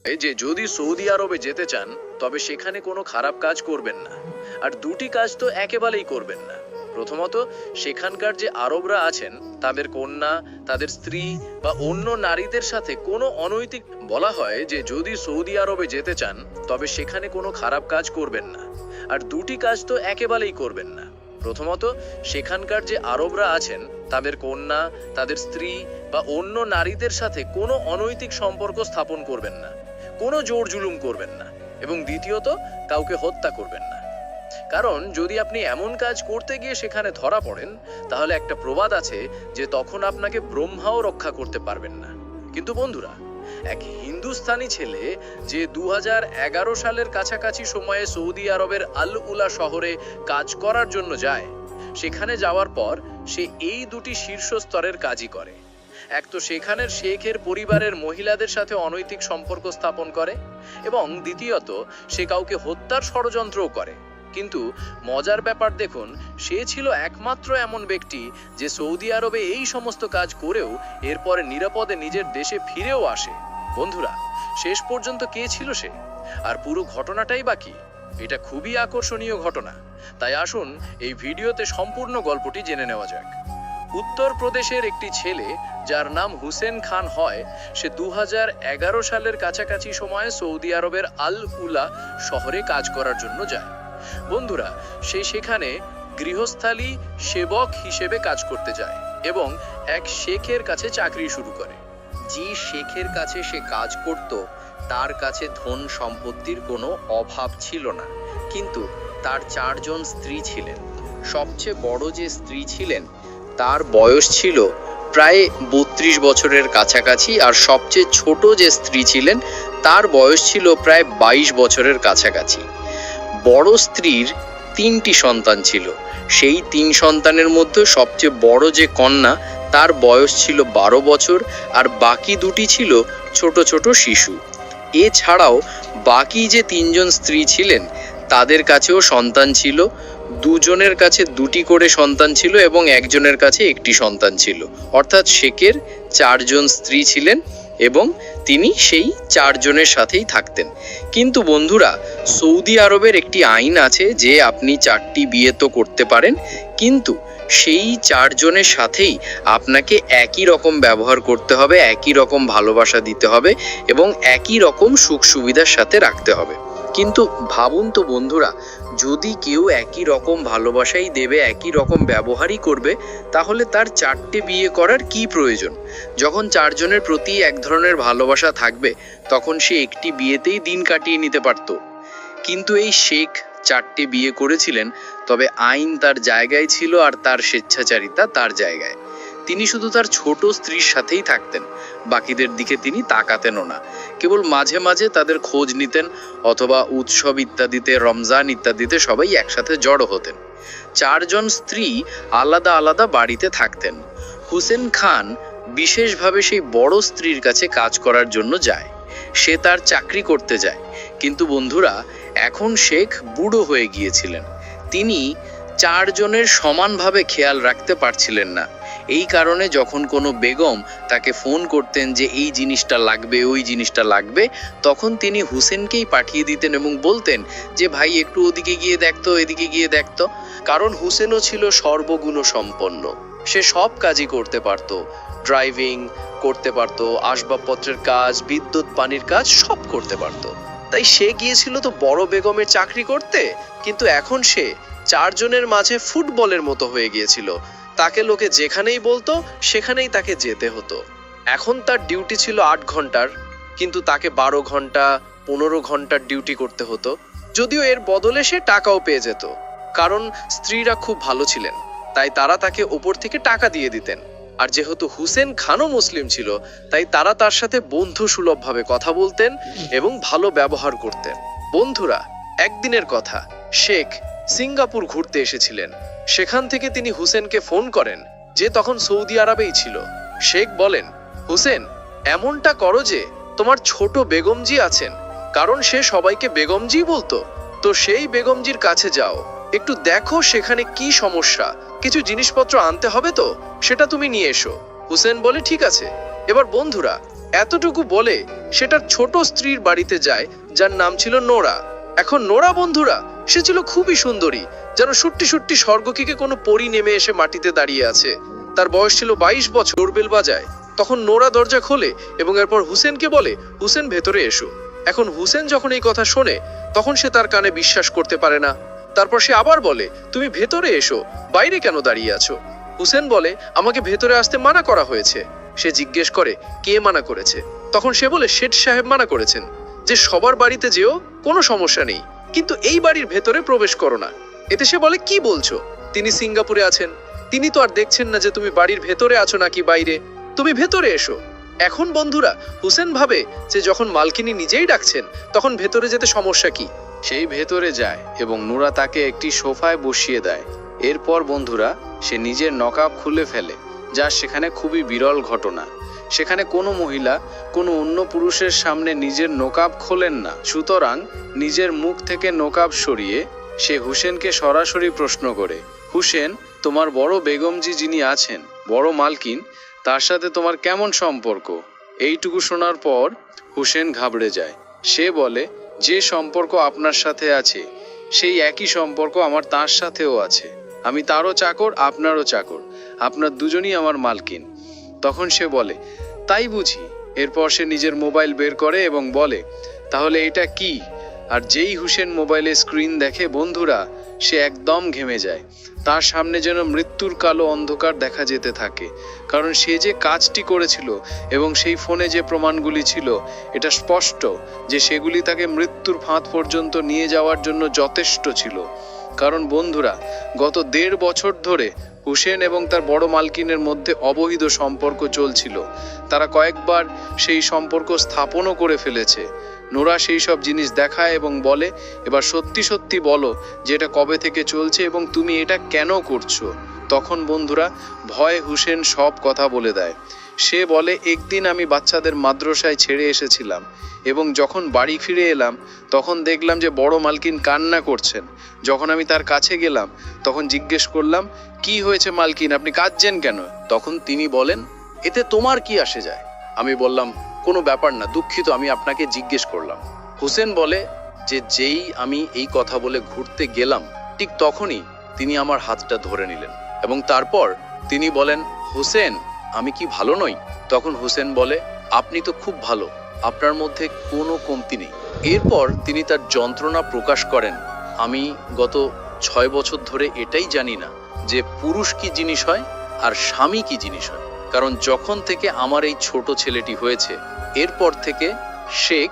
এই যে যদি সৌদি আরবে যেতে চান তবে সেখানে কোনো খারাপ কাজ করবেন না। আর দুটি কাজ তো একেবারেই করবেন না। প্রথমত, সেখানকার যে আরবরা আছেন তাদের কন্যা, তাদের স্ত্রী বা অন্য নারীদের সাথে কোনো অনৈতিক বলা হয় যে যদি সৌদি আরবে যেতে চান তবে সেখানে কোনো খারাপ কাজ করবেন না। আর দুটি কাজ তো একেবারেই করবেন না। প্রথমত, সেখানকার যে আরবরা আছেন তাদের কন্যা, তাদের স্ত্রী বা অন্য নারীদের সাথে কোনো অনৈতিক সম্পর্ক স্থাপন করবেন না, কোনো জোর জুলুম করবেন না, এবং দ্বিতীয়ত কাউকে হত্যা করবেন না। কারণ যদি আপনি এমন কাজ করতে গিয়ে সেখানে ধরা পড়েন তাহলে একটা প্রবাদ আছে যে তখন আপনাকে ব্রহ্মাও রক্ষা করতে পারবেন না। কিন্তু বন্ধুরা, এক হিন্দুস্তানি ছেলে যে 2011 সালের কাছাকাছি সময়ে সৌদি আরবের আল উলা শহরে কাজ করার জন্য যায়, সেখানে যাওয়ার পর সে এই দুটি শীর্ষ স্তরের কাজই করে। এক তো সেখানের শেখের পরিবারের মহিলাদের সাথে অনৈতিক সম্পর্ক স্থাপন করে, এবং দ্বিতীয়ত সে কাউকে হত্যার ষড়যন্ত্রও করে। কিন্তু মজার ব্যাপার দেখুন, সে ছিল একমাত্র এমন ব্যক্তি যে সৌদি আরবে এই সমস্ত কাজ করেও এরপরে নিরাপদে নিজের দেশে ফিরেও আসে। বন্ধুরা, শেষ পর্যন্ত কে ছিল সে, আর পুরো ঘটনাটাই বাকি? এটা খুবই আকর্ষণীয় ঘটনা। তাই আসুন এই ভিডিওতে সম্পূর্ণ গল্পটি জেনে নেওয়া যাক। উত্তরপ্রদেশের একটি ছেলে যার নাম হুসেন খান হয়, সে 2011 সালের কাছাকাছি সময়ে সৌদি আরবের আল উলা শহরে কাজ করার জন্য যায়। বন্ধুরা, সে সেখানে গৃহস্থালী সেবক হিসেবে কাজ করতে যায় এবং এক শেখের কাছে চাকরি শুরু করে। যে শেখের কাছে সে কাজ করত তার কাছে ধন সম্পত্তির কোনো অভাব ছিল না, কিন্তু তার 4 জন স্ত্রী ছিলেন। সবচেয়ে বড় যে স্ত্রী ছিলেন তার বয়স ছিল প্রায় 32 বছরের কাছাকাছি, আর সবচেয়ে ছোট যে স্ত্রী ছিলেন তার বয়স ছিল প্রায় 22 বছরের কাছাকাছি। বড় স্ত্রীর 3টি সন্তান ছিল। সেই 3 সন্তানের মধ্যে সবচেয়ে বড় যে কন্যা তার বয়স ছিল 12 বছর, আর বাকি দুটি ছিল ছোট ছোট শিশু। এছাড়াও বাকি যে 3 জন স্ত্রী ছিলেন তাদের কাছেও সন্তান ছিল। 2 জনের কাছে 2টি করে সন্তান ছিল এবং একজনের কাছে 1টি সন্তান ছিল। অর্থাৎ শেখের 4 জন স্ত্রী ছিলেন এবং তিনি সেই 4 জনের সাথেই থাকতেন। কিন্তু বন্ধুরা, সৌদি আরবের একটি আইন আছে যে আপনি 4টি বিয়ে তো করতে পারেন, কিন্তু সেই 4 জনের সাথেই আপনাকে একই রকম ব্যবহার করতে হবে, একই রকম ভালোবাসা দিতে হবে এবং একই রকম সুখ সুবিধার সাথে রাখতে হবে। কিন্তু ভাবুন তো বন্ধুরা, যদি কেউ একই রকম ভালোবাসাই দেবে, একই রকম ব্যবহারই করবে, তাহলে তার 4টে বিয়ে করার কি প্রয়োজন? যখন 4 জনের প্রতি এক ধরনের ভালোবাসা থাকবে তখন সে একটি বিয়েতেই দিন কাটিয়ে নিতে পারত। কিন্তু এই শেখ 4টে বিয়ে করেছিলেন, তবে আইন তার জায়গায় ছিল আর তার স্বেচ্ছাচারিতা তার জায়গায়। তিনি শুধু তার ছোট স্ত্রীর সাথেই থাকতেন, বাকিদের দিকে তিনি তাকাতেনও না। কেবল মাঝে মাঝে তাদের খোঁজ নিতেন, অথবা উৎসব ইত্যাদিতে, রমজান ইত্যাদিতে সবাই একসাথে জড়ো হতেন। 4 জন স্ত্রী আলাদা আলাদা বাড়িতে থাকতেন। হুসেন খান বিশেষভাবে সেই বড় স্ত্রীর কাছে কাজ করার জন্য যায়। সে তার চাকরি করতে যায়। কিন্তু বন্ধুরা, এখন শেখ বুড়ো হয়ে গিয়েছিলেন। তিনি 4 জনের সমানভাবে খেয়াল রাখতে পারছিলেন না। এই কারণে যখন কোনো বেগম তাকে ফোন করতেন যে এই জিনিসটা লাগবে, ওই জিনিসটা লাগবে, তখন তিনি হুসেনকেই পাঠিয়ে দিতেন এবং বলতেন যে ভাই একটু ওদিকে গিয়ে দেখতো, এদিকে গিয়ে দেখতো। কারণ হুসেনও ছিল সর্বগুণ সম্পন্ন। সে সব কাজই করতে পারত, ড্রাইভিং করতে পারত, আসবাবপত্রের কাজ, বিদ্যুৎ পানির কাজ সব করতে পারত। তাই সে গিয়েছিল তো বড় বেগমের চাকরি করতে, কিন্তু এখন সে 4 জনের মাঝে ফুটবলের মতো হয়ে গিয়েছিল। তাকে লোকে যেখানেই বলতো সেখানেই তাকে যেতে হতো। এখন তার ডিউটি ছিল 8 ঘন্টার, কিন্তু তাকে 12 ঘন্টা 15 ঘন্টার ডিউটি করতে হতো। যদিও এর বদলে সে টাকাও পেয়ে যেত, কারণ স্ত্রীরা খুব ভালো ছিলেন, তাই তারা তাকে ওপর থেকে টাকা দিয়ে দিতেন। আর যেহেতু হুসেন খানও মুসলিম ছিল, তাই তারা তার সাথে বন্ধু সুলভভাবে কথা বলতেন এবং ভালো ব্যবহার করতেন। বন্ধুরা, একদিনের কথা, শেখ সিঙ্গাপুর ঘুরতে এসেছিলেন। সেখান থেকে তিনি হুসেনকে ফোন করেন, যে তখন সৌদি আরবেই ছিল। শেখ বলেন, হুসেন, এমনটা করো যে তোমার ছোট বেগমজি আছেন, কারণ সে সবাইকে বেগমজি বলতো, তো সেই বেগমজির কাছে যাও, একটু দেখো সেখানে কি সমস্যা, কিছু জিনিসপত্র আনতে হবে তো সেটা তুমি নিয়ে এসো। হুসেন বলে ঠিক আছে। এবার বন্ধুরা, এতটুকু বলে সেটার ছোট স্ত্রীর বাড়িতে যায়, যার নাম ছিল নোরা। এখন নোরা বন্ধুরা, সে ছিল খুবই সুন্দরী, যেন সুট্টি সুট্টি স্বর্গকে কোনো পরী নেমে এসে মাটিতে দাঁড়িয়ে আছে। তার বয়স ছিল 22 বছর। ডোরবেল বাজায়, তখন নোরা দরজা খোলে এবং এরপর হুসেনকে বলে, হুসেন ভেতরে এসো। এখন হুসেন যখন এই কথা শোনে তখন সে তার কানে বিশ্বাস করতে পারে না। তারপর সে আবার বলে, তুমি ভেতরে এসো, বাইরে কেন দাঁড়িয়ে আছো? হুসেন বলে, আমাকে ভেতরে আসতে মানা করা হয়েছে। সে জিজ্ঞেস করে, কে মানা করেছে? তখন সে বলে, শেঠ সাহেব মানা করেছেন যে সবার বাড়িতে যেও, কোনো সমস্যা নেই, কিন্তু এই বাড়ির ভেতরে প্রবেশ করো না। এতে সে বলে, কি বলছো? তিনি সিঙ্গাপুরে আছেন, তিনি তো আর দেখছেন না যে তুমি বাড়ির ভেতরে আছো নাকি বাইরে। তুমি ভেতরে এসো। এখন বন্ধুরা, হুসেন ভাবে যে যখন মালকিনী নিজেই ডাকছেন তখন ভেতরে যেতে সমস্যা কি। সেই ভেতরে যায় এবং নোরা তাকে একটি সোফায় বসিয়ে দেয়। এরপর বন্ধুরা, সে নিজের নকাব খুলে ফেলে, যা সেখানে খুবই বিরল ঘটনা। সেখানে কোনো মহিলা কোনো অন্য পুরুষের সামনে নিজের নকাব খোলেন না। সুতরাং নিজের মুখ থেকে নকাব সরিয়ে সে হুসেনকে সরাসরি প্রশ্ন করে, হুসেন, তোমার বড় বেগমজি যিনি আছেন, বড় মালকিন, তার সাথে তোমার কেমন সম্পর্ক? এইটুকু শোনার পর হুসেন ঘাবড়ে যায়। সে বলে, যে সম্পর্ক আপনার সাথে আছে সেই একই সম্পর্ক আমার তার সাথেও আছে। আমি তারও চাকর, আপনারও চাকর, আপনার দুজনই আমার মালকিন। তখন সে বলে, তাই বুঝি? এরপর সে নিজের মোবাইল বের করে এবং বলে, তাহলে এটা কি? আর যেই হুসেন মোবাইলে স্ক্রিন দেখে বন্ধুরা, সে একদম ঘেমে যায়। তার সামনে যেন মৃত্যুর কালো অন্ধকার দেখা যেতে থাকে, কারণ সে যে কাজটি করেছিল এবং সেই ফোনে যে প্রমাণগুলি ছিল, এটা স্পষ্ট যে সেগুলি তাকে মৃত্যুর ফাঁদ পর্যন্ত নিয়ে যাওয়ার জন্য যথেষ্ট ছিল। কারণ বন্ধুরা, গত 1.5 বছর ধরে হুসেন এবং তার বড় মালকিনের মধ্যে অবৈধ সম্পর্ক চলছিল। তারা কয়েকবার সেই সম্পর্ক স্থাপনও করে ফেলেছে। নোরা সেই সব জিনিস দেখায় এবং বলে, এবার সত্যি সত্যি বলো যে এটা কবে থেকে চলছে এবং তুমি এটা কেন করছো। তখন বন্ধুরা, ভয়ে হুসেন সব কথা বলে দেয়। সে বলে, একদিন আমি বাচ্চাদের মাদ্রাসায় ছেড়ে এসেছিলাম এবং যখন বাড়ি ফিরে এলাম তখন দেখলাম যে বড় মালকিন কান্না করছেন। যখন আমি তার কাছে গেলাম তখন জিজ্ঞেস করলাম, কি হয়েছে মালকিন, আপনি কাঁদছেন কেন? তখন তিনি বলেন, এতে তোমার কি আসে যায়? আমি বললাম, কোনো ব্যাপার না, দুঃখিত, আমি আপনাকে জিজ্ঞেস করলাম। হুসেন বলে যে যেই আমি এই কথা বলে ঘুরতে গেলাম ঠিক তখনই তিনি আমার হাতটা ধরে নিলেন এবং তারপর তিনি বলেন, হুসেন, আমি কি ভালো নই? তখন হুসেন বলে, আপনি তো খুব ভালো, আপনার মধ্যে কোনো কমতি নেই। এরপর তিনি তার যন্ত্রণা প্রকাশ করেন। আমি গত 6 বছর ধরে এটাই জানি না যে পুরুষ কি জিনিস হয় আর স্বামী কি জিনিস হয়। কারণ যখন থেকে আমার এই ছোট ছেলেটি হয়েছে এরপর থেকে শেখ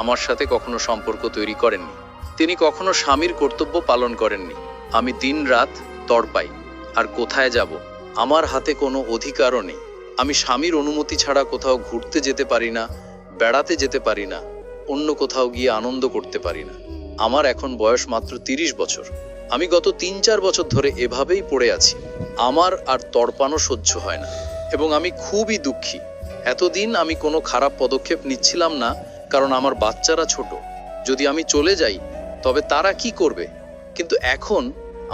আমার সাথে কখনো সম্পর্ক তৈরি করেননি। তিনি কখনো স্বামীর কর্তব্য পালন করেননি। আমি দিনরাত তড়পাই। আর কোথায় যাব? আমার হাতে কোনো অধিকারও নেই। আমি স্বামীর অনুমতি ছাড়া কোথাও ঘুরতে যেতে পারি না, বেড়াতে যেতে পারি না, অন্য কোথাও গিয়ে আনন্দ করতে পারি না। আমার এখন বয়স মাত্র 30 বছর। আমি গত 3-4 বছর ধরে এভাবেই পড়ে আছি। আমার আর তড়পানো সহ্য হয় না এবং আমি খুবই দুঃখী। এতদিন আমি কোনো খারাপ পদক্ষেপ নিচ্ছিলাম না, কারণ আমার বাচ্চারা ছোট। যদি আমি চলে যাই তবে তারা কি করবে? কিন্তু এখন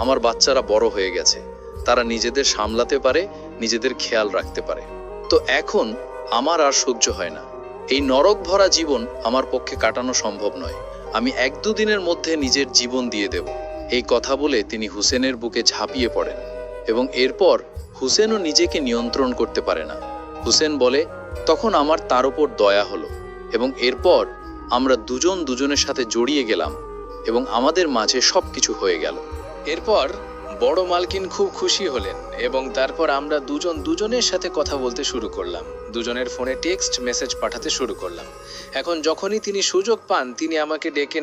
আমার বাচ্চারা বড় হয়ে গেছে, তারা নিজেদের সামলাতে পারে, নিজেদের খেয়াল রাখতে পারে। তো এখন আমার আর সহ্য হয় না। এই নরক ভরা জীবন আমার পক্ষে কাটানো সম্ভব নয়। আমি 1-2 দিনের মধ্যে নিজের জীবন দিয়ে দেব। এই কথা বলে তিনি হুসেনের বুকে ঝাঁপিয়ে পড়েন এবং এরপর হুসেনও নিজেকে নিয়ন্ত্রণ করতে পারে না। হুসেন বলে, তখন আমার তার উপর দয়া হলো এবং এরপর আমরা দুজন দুজনের সাথে জড়িয়ে গেলাম এবং আমাদের মাঝে সবকিছু হয়ে গেল। এরপর বড় মালকিন খুব খুশি হলেন এবং তারপর আমরা দুজন দুজনের সাথে কথা বলতে শুরু করলাম। দুজনের ফোনে টেক্সট মেসেজ পাঠাতে শুরু করলাম। এখন যখনই তিনি সুযোগ পান তিনি আমাকে ডেকে